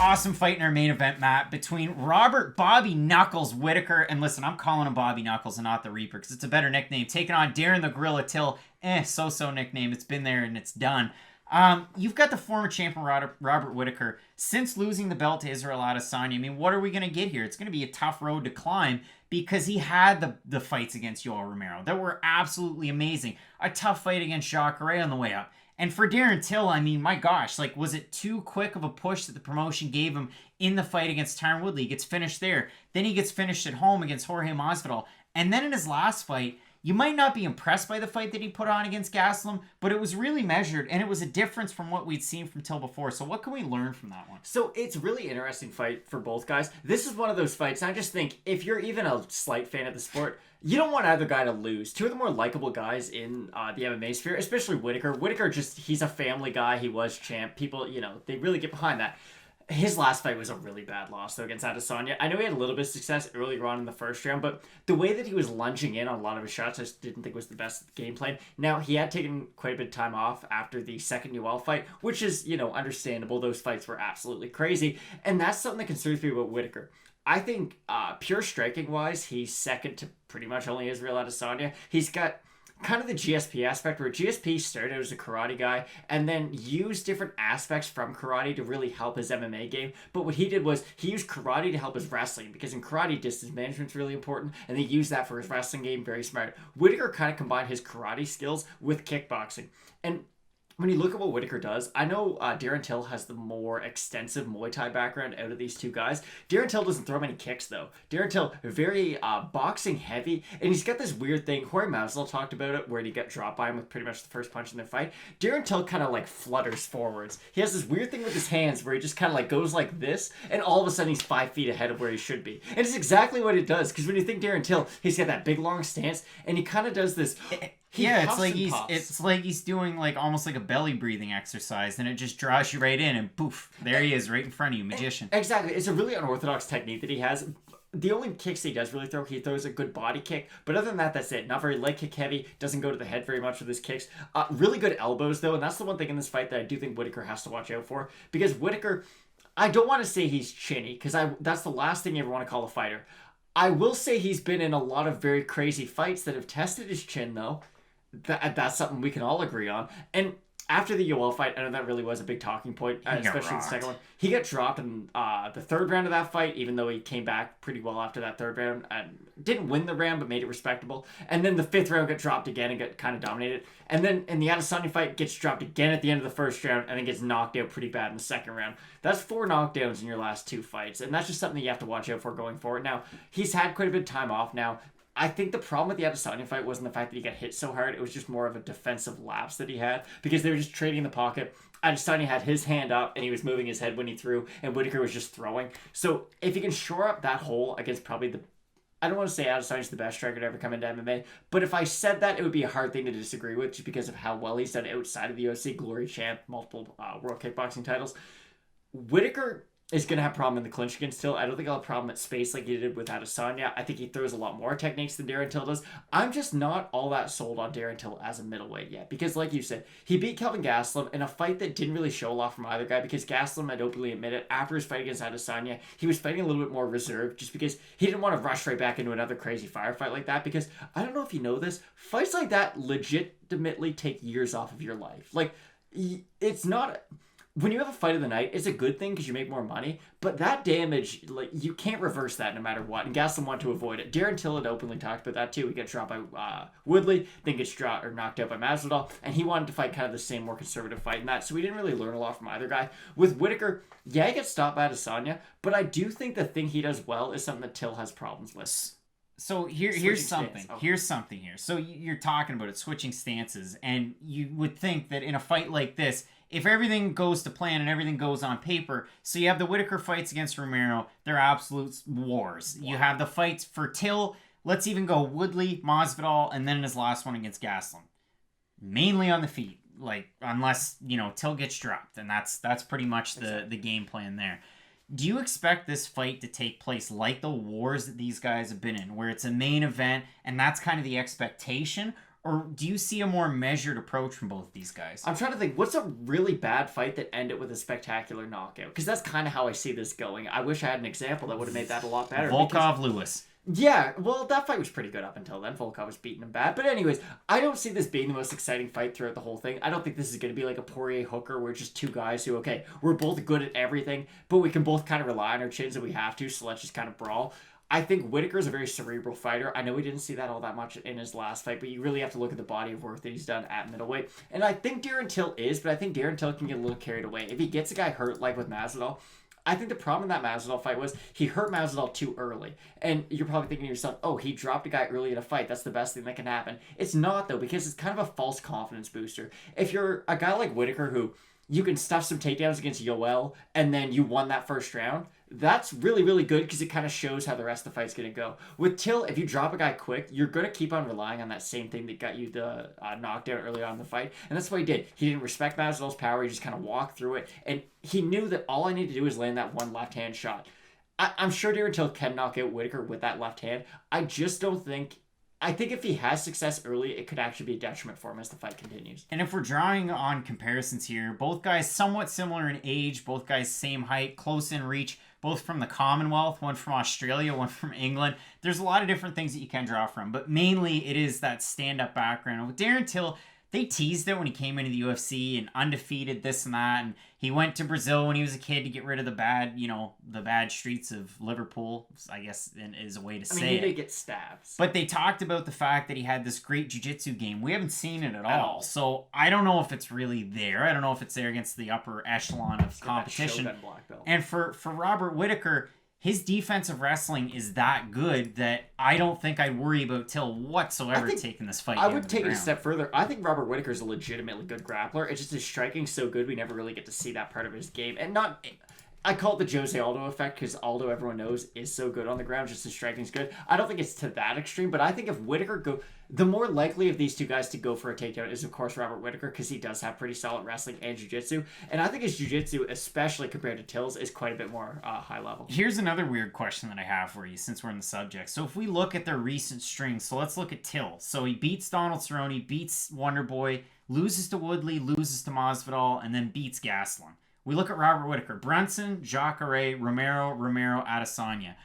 awesome fight in our main event, Matt, between Robert Bobby Knuckles Whittaker, and listen, I'm calling him Bobby Knuckles and not the Reaper because it's a better nickname, taking on Darren the Gorilla Till. So nickname. It's been there and it's done. You've got the former champion Robert Whittaker. Since losing the belt to Israel Adesanya, I mean, what are we going to get here? It's going to be a tough road to climb because he had the fights against Yoel Romero that were absolutely amazing. A tough fight against Jacare on the way up. And for Darren Till, I mean, my gosh, like, was it too quick of a push that the promotion gave him in the fight against Tyron Woodley? He gets finished there. Then he gets finished at home against Jorge Masvidal. And then in his last fight, you might not be impressed by the fight that he put on against Gastelum, but it was really measured, and it was a difference from what we'd seen from Till before. So what can we learn from that one? So it's a really interesting fight for both guys. This is one of those fights, I just think, if you're even a slight fan of the sport, you don't want either guy to lose. Two of the more likable guys in the MMA sphere, especially Whittaker. Whittaker he's a family guy. He was champ. People, they really get behind that. His last fight was a really bad loss, though, against Adesanya. I know he had a little bit of success earlier on in the first round, but the way that he was lunging in on a lot of his shots, I just didn't think was the best game plan. Now, he had taken quite a bit of time off after the second UL fight, which is, understandable. Those fights were absolutely crazy, and that's something that concerns me about Whittaker. I think pure striking-wise, he's second to pretty much only Israel Adesanya. He's got kind of the GSP aspect where GSP started as a karate guy and then used different aspects from karate to really help his MMA game. But what he did was he used karate to help his wrestling because in karate, distance management's really important and he used that for his wrestling game. Very smart. Whittaker kind of combined his karate skills with kickboxing. And when you look at what Whittaker does, I know Darren Till has the more extensive Muay Thai background out of these two guys. Darren Till doesn't throw many kicks, though. Darren Till, very boxing heavy, and he's got this weird thing. Jorge Masvidal talked about it, where he got dropped by him with pretty much the first punch in their fight. Darren Till kind of like flutters forwards. He has this weird thing with his hands where he just kind of like goes like this, and all of a sudden he's 5 feet ahead of where he should be. And it's exactly what it does, because when you think Darren Till, he's got that big long stance, and he kind of does this... It's like he's doing like almost like a belly breathing exercise, and it just draws you right in, and poof, there he is, right in front of you, magician. Exactly, it's a really unorthodox technique that he has. The only kicks he does really throw, he throws a good body kick, but other than that, that's it. Not very leg kick heavy, doesn't go to the head very much with his kicks. Really good elbows though, and that's the one thing in this fight that I do think Whittaker has to watch out for, because Whittaker, I don't want to say he's chinny, because that's the last thing you ever want to call a fighter. I will say he's been in a lot of very crazy fights that have tested his chin though. That's something we can all agree on. And after the Yoel fight, I know that really was a big talking point, especially the second one. He got dropped in the third round of that fight, even though he came back pretty well after that third round. And didn't win the round, but made it respectable. And then the fifth round got dropped again and got kind of dominated. And then in the Adesanya fight, gets dropped again at the end of the first round and then gets knocked out pretty bad in the second round. That's 4 knockdowns in your last 2 fights. And that's just something you have to watch out for going forward. Now, he's had quite a bit of time off now. I think the problem with the Adesanya fight wasn't the fact that he got hit so hard. It was just more of a defensive lapse that he had because they were just trading in the pocket. Adesanya had his hand up and he was moving his head when he threw, and Whittaker was just throwing. So if he can shore up that hole against probably I don't want to say Adesanya's the best striker to ever come into MMA, but if I said that, it would be a hard thing to disagree with just because of how well he's done outside of the UFC, glory champ, multiple world kickboxing titles. Whittaker is going to have a problem in the clinch against Till. I don't think he'll have a problem at space like he did with Adesanya. I think he throws a lot more techniques than Darren Till does. I'm just not all that sold on Darren Till as a middleweight yet. Because like you said, he beat Kelvin Gastelum in a fight that didn't really show a lot from either guy because Gastelum had openly admitted after his fight against Adesanya, he was fighting a little bit more reserved just because he didn't want to rush right back into another crazy firefight like that because I don't know if you know this, fights like that legitimately take years off of your life. Like, it's not... When you have a fight of the night, it's a good thing because you make more money, but that damage, like, you can't reverse that no matter what, and Gastelum wanted to avoid it. Darren Till had openly talked about that too. He got dropped by Woodley, then gets dropped or knocked out by Masvidal, and he wanted to fight kind of the same more conservative fight in that, so we didn't really learn a lot from either guy. With Whittaker, yeah, he gets stopped by Adesanya, but I do think the thing he does well is something that Till has problems with. So here's something. Okay. Here's something here. So you're talking about it, switching stances, and you would think that in a fight like this, if everything goes to plan and everything goes on paper, so you have the Whittaker fights against Romero, they're absolute wars. Wow. You have the fights for Till, let's even go Woodley, Masvidal, and then his last one against Gastelum. Mainly on the feet, like unless, Till gets dropped, and that's pretty much the game plan there. Do you expect this fight to take place like the wars that these guys have been in, where it's a main event and that's kind of the expectation? Or do you see a more measured approach from both these guys? I'm trying to think, what's a really bad fight that ended with a spectacular knockout? Because that's kind of how I see this going. I wish I had an example that would have made that a lot better. Volkov-Lewis. Yeah, well, that fight was pretty good up until then. Volkov was beating him bad. But anyways, I don't see this being the most exciting fight throughout the whole thing. I don't think this is going to be like a Poirier-Hooker where it's just two guys who, okay, we're both good at everything, but we can both kind of rely on our chins if we have to, so let's just kind of brawl. I think Whittaker is a very cerebral fighter. I know we didn't see that all that much in his last fight, but you really have to look at the body of work that he's done at middleweight. And I think Darren Till is, but I think Darren Till can get a little carried away. If he gets a guy hurt like with Masvidal, I think the problem in that Masvidal fight was he hurt Masvidal too early. And you're probably thinking to yourself, oh, he dropped a guy early in a fight. That's the best thing that can happen. It's not, though, because it's kind of a false confidence booster. If you're a guy like Whittaker who you can stuff some takedowns against Yoel and then you won that first round, that's really, really good because it kind of shows how the rest of the fight's going to go. With Till, if you drop a guy quick, you're going to keep on relying on that same thing that got you the knockdown early on in the fight. And that's what he did. He didn't respect Masvidal's power. He just kind of walked through it. And he knew that all I need to do is land that one left-hand shot. I'm sure Darren Till can knock out Whittaker with that left hand. I just don't think... I think if he has success early, it could actually be a detriment for him as the fight continues. And if we're drawing on comparisons here, both guys somewhat similar in age, both guys same height, close in reach, both from the Commonwealth, one from Australia, one from England. There's a lot of different things that you can draw from, but mainly it is that stand-up background. And with Darren Till, they teased it when he came into the UFC and undefeated this and that, and he went to Brazil when he was a kid to get rid of the bad streets of Liverpool, I guess is a way to say it. I mean, he did get stabs. But they talked about the fact that he had this great jiu-jitsu game. We haven't seen it at all. So I don't know if it's really there. I don't know if it's there against the upper echelon of competition. And for Robert Whittaker, his defensive wrestling is that good that I don't think I'd worry about Till whatsoever taking this fight. I would take it a step further. I think Robert Whittaker is a legitimately good grappler. It's just his striking's so good, we never really get to see that part of his game. And not... I call it the Jose Aldo effect because Aldo, everyone knows, is so good on the ground. Just his striking's good. I don't think it's to that extreme, but I think if Whittaker the more likely of these two guys to go for a takedown is, of course, Robert Whittaker because he does have pretty solid wrestling and jiu-jitsu. And I think his jiu-jitsu, especially compared to Till's, is quite a bit more high level. Here's another weird question that I have for you since we're in the subject. So if we look at their recent strings, so let's look at Till. So he beats Donald Cerrone, beats Wonderboy, loses to Woodley, loses to Masvidal, and then beats Gastelum. We look at Robert Whittaker. Brunson, Jacare, Romero, Adesanya.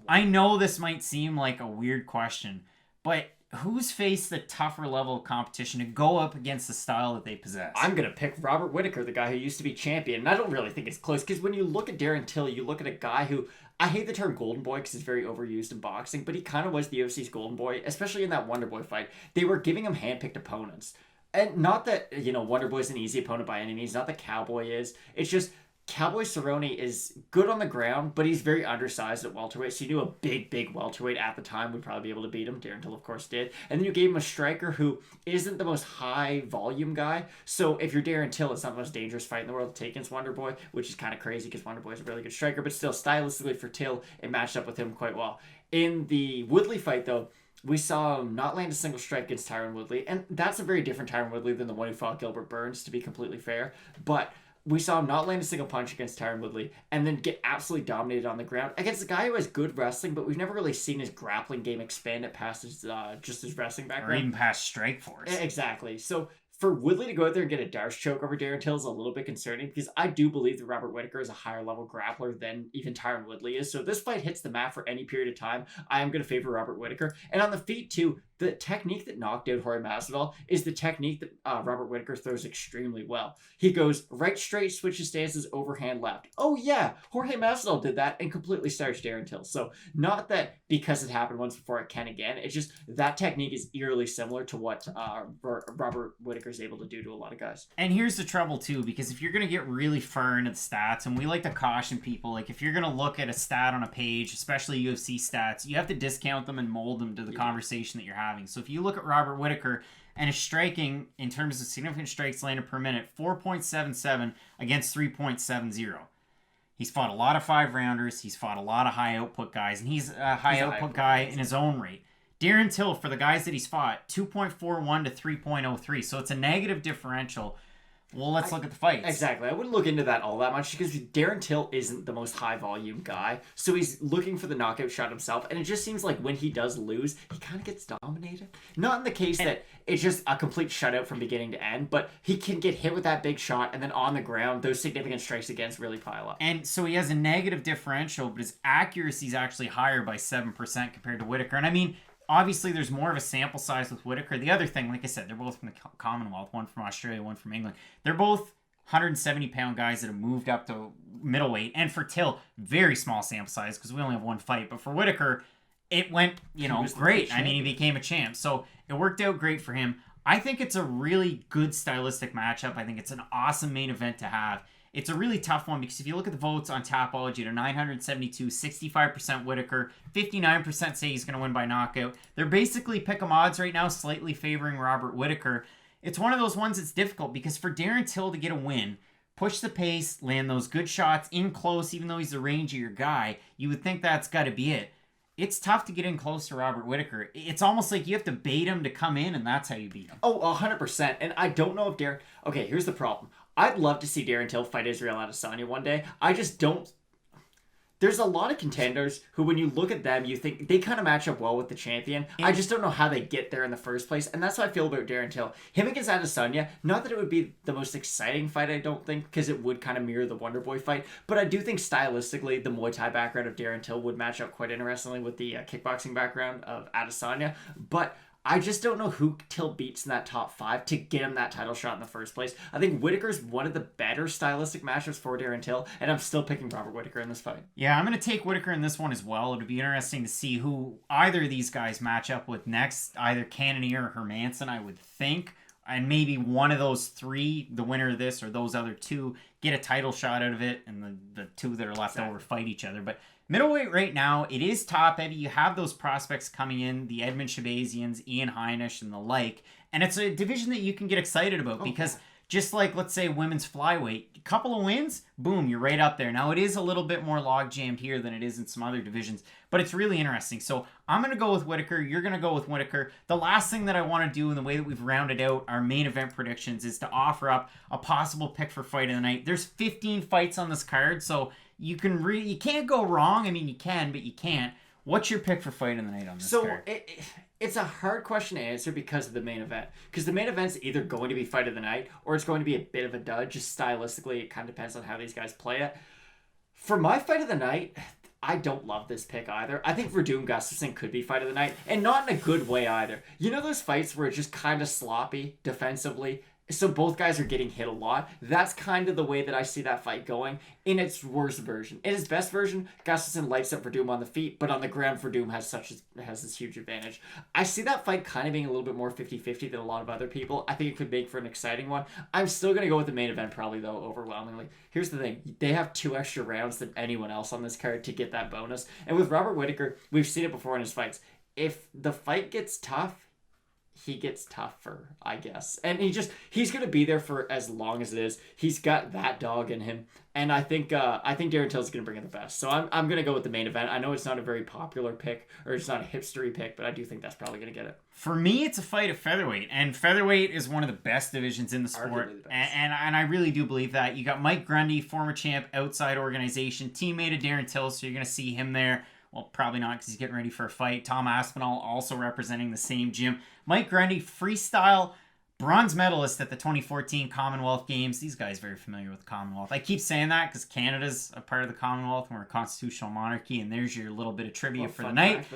I know this might seem like a weird question, but who's faced the tougher level of competition to go up against the style that they possess? I'm going to pick Robert Whittaker, the guy who used to be champion. And I don't really think it's close because when you look at Darren Till, you look at a guy who... I hate the term golden boy because it's very overused in boxing, but he kind of was the UFC's golden boy, especially in that Wonderboy fight. They were giving him handpicked opponents. And not that, Wonderboy's an easy opponent by any means. Not that Cowboy is. It's just Cowboy Cerrone is good on the ground, but he's very undersized at welterweight. So you knew a big welterweight at the time would probably be able to beat him. Darren Till, of course, did. And then you gave him a striker who isn't the most high volume guy. So if you're Darren Till, it's not the most dangerous fight in the world to take against Wonderboy, which is kind of crazy because Wonderboy is a really good striker. But still, stylistically for Till, it matched up with him quite well. In the Woodley fight, though, we saw him not land a single strike against Tyron Woodley, and that's a very different Tyron Woodley than the one who fought Gilbert Burns, to be completely fair. But we saw him not land a single punch against Tyron Woodley, and then get absolutely dominated on the ground against a guy who has good wrestling, but we've never really seen his grappling game expand it past his just his wrestling background. Or even past Strikeforce. Exactly. So for Woodley to go out there and get a Darce choke over Darren Till is a little bit concerning because I do believe that Robert Whittaker is a higher level grappler than even Tyron Woodley is. So if this fight hits the mat for any period of time, I am going to favor Robert Whittaker. And on the feet too, the technique that knocked out Jorge Masvidal is the technique that Robert Whittaker throws extremely well. He goes right straight, switches stances, overhand left. Oh yeah, Jorge Masvidal did that and completely starched Darren Till. So not that because it happened once before it can again. It's just that technique is eerily similar to what Robert Whittaker is able to do to a lot of guys. And here's the trouble too, because if you're going to get really far into the stats, and we like to caution people, like if you're going to look at a stat on a page, especially UFC stats, you have to discount them and mold them to the conversation that you're having. So if you look at Robert Whittaker and his striking in terms of significant strikes landed per minute, 4.77 against 3.70. He's fought a lot of 5-rounders. He's fought a lot of high output guys, and he's a high output guy in his own right. Darren Till, for the guys that he's fought, 2.41 to 3.03. So it's a negative differential. Well, let's look at the fights. Exactly. I wouldn't look into that all that much because Darren Till isn't the most high volume guy. So he's looking for the knockout shot himself. And it just seems like when he does lose, he kind of gets dominated. Not in the case that it's just a complete shutout from beginning to end, but he can get hit with that big shot and then on the ground, those significant strikes against really pile up. And so he has a negative differential, but his accuracy is actually higher by 7% compared to Whittaker. And I mean, obviously, there's more of a sample size with Whittaker. The other thing, like I said, they're both from the Commonwealth, one from Australia, one from England. They're both 170-pound guys that have moved up to middleweight. And for Till, very small sample size because we only have one fight. But for Whittaker, it went, great. I mean, he became a champ. So it worked out great for him. I think it's a really good stylistic matchup. I think it's an awesome main event to have. It's a really tough one because if you look at the votes on Tapology, they're 972, 65% Whittaker, 59% say he's going to win by knockout. They're basically pick 'em odds right now, slightly favoring Robert Whittaker. It's one of those ones that's difficult because for Darren Till to get a win, push the pace, land those good shots in close, even though he's the rangier guy, you would think that's got to be it. It's tough to get in close to Robert Whittaker. It's almost like you have to bait him to come in, and that's how you beat him. Oh, 100%. And I don't know if Darren... Okay, here's the problem. I'd love to see Darren Till fight Israel Adesanya one day. I just don't... There's a lot of contenders who, when you look at them, you think they kind of match up well with the champion. I just don't know how they get there in the first place. And that's how I feel about Darren Till. Him against Adesanya, not that it would be the most exciting fight, I don't think, because it would kind of mirror the Wonder Boy fight. But I do think stylistically, the Muay Thai background of Darren Till would match up quite interestingly with the kickboxing background of Adesanya. But I just don't know who Till beats in that top 5 to get him that title shot in the first place. I think Whittaker's one of the better stylistic matchups for Darren Till, and I'm still picking Robert Whittaker in this fight. Yeah, I'm going to take Whittaker in this one as well. It'll be interesting to see who either of these guys match up with next, either Cannonier or Hermanson, I would think. And maybe one of those three, the winner of this or those other two, get a title shot out of it, and the two that are left over fight each other. But middleweight right now, it is top heavy. You have those prospects coming in, the Edmund Shabazians, Ian Heinisch, and the like. And it's a division that you can get excited about because just like, let's say, women's flyweight, a couple of wins, boom, you're right up there. Now, it is a little bit more log-jammed here than it is in some other divisions, but it's really interesting. So I'm going to go with Whittaker. You're going to go with Whittaker. The last thing that I want to do in the way that we've rounded out our main event predictions is to offer up a possible pick for fight of the night. There's 15 fights on this card, so you can't go wrong. I mean, you can, but you can't. What's your pick for fight of the night on this card? It's a hard question to answer because of the main event. Because the main event's either going to be fight of the night or it's going to be a bit of a dud. Just stylistically, it kind of depends on how these guys play it. For my fight of the night, I don't love this pick either. I think Verdun Gustafsson could be fight of the night, and not in a good way either. You know those fights where it's just kind of sloppy defensively? So both guys are getting hit a lot. That's kind of the way that I see that fight going in its worst version. In its best version, Gustafsson lights up Verdum on the feet, but on the ground, Verdum has this huge advantage. I see that fight kind of being a little bit more 50-50 than a lot of other people. I think it could make for an exciting one. I'm still going to go with the main event probably, though, overwhelmingly. Here's the thing. They have 2 extra rounds than anyone else on this card to get that bonus. And with Robert Whittaker, we've seen it before in his fights. If the fight gets tough, he gets tougher, I guess. And he's going to be there for as long as it is. He's got that dog in him. And I think Darren Till's going to bring in the best. So I'm going to go with the main event. I know it's not a very popular pick, or it's not a hipstery pick, but I do think that's probably going to get it. For me, it's a fight at featherweight. And featherweight is one of the best divisions in the sport. And I really do believe that. You got Mike Grundy, former champ, outside organization, teammate of Darren Till, so you're going to see him there. Well, probably not because he's getting ready for a fight. Tom Aspinall also representing the same gym. Mike Grundy, freestyle bronze medalist at the 2014 Commonwealth Games. These guys are very familiar with the Commonwealth. I keep saying that because Canada's a part of the Commonwealth and we're a constitutional monarchy, and there's your little bit of trivia for the night.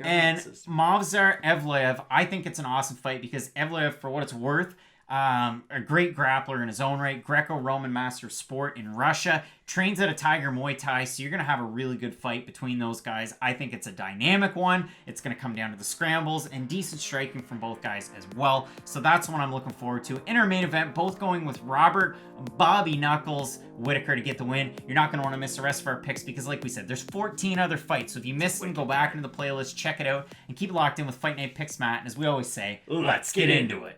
And Movsar Evloev, I think it's an awesome fight because Evloev, for what it's worth, a great grappler in his own right, Greco-Roman master of sport in Russia, trains at a Tiger Muay Thai, so you're going to have a really good fight between those guys. I think it's a dynamic one. It's going to come down to the scrambles and decent striking from both guys as well. So that's what I'm looking forward to. In our main event, both going with Robert Bobby Knuckles Whittaker to get the win. You're not going to want to miss the rest of our picks because, like we said, there's 14 other fights. So if you missed them, go back into the playlist, check it out, and keep it locked in with Fight Night Picks, Matt. And as we always say, let's get into it.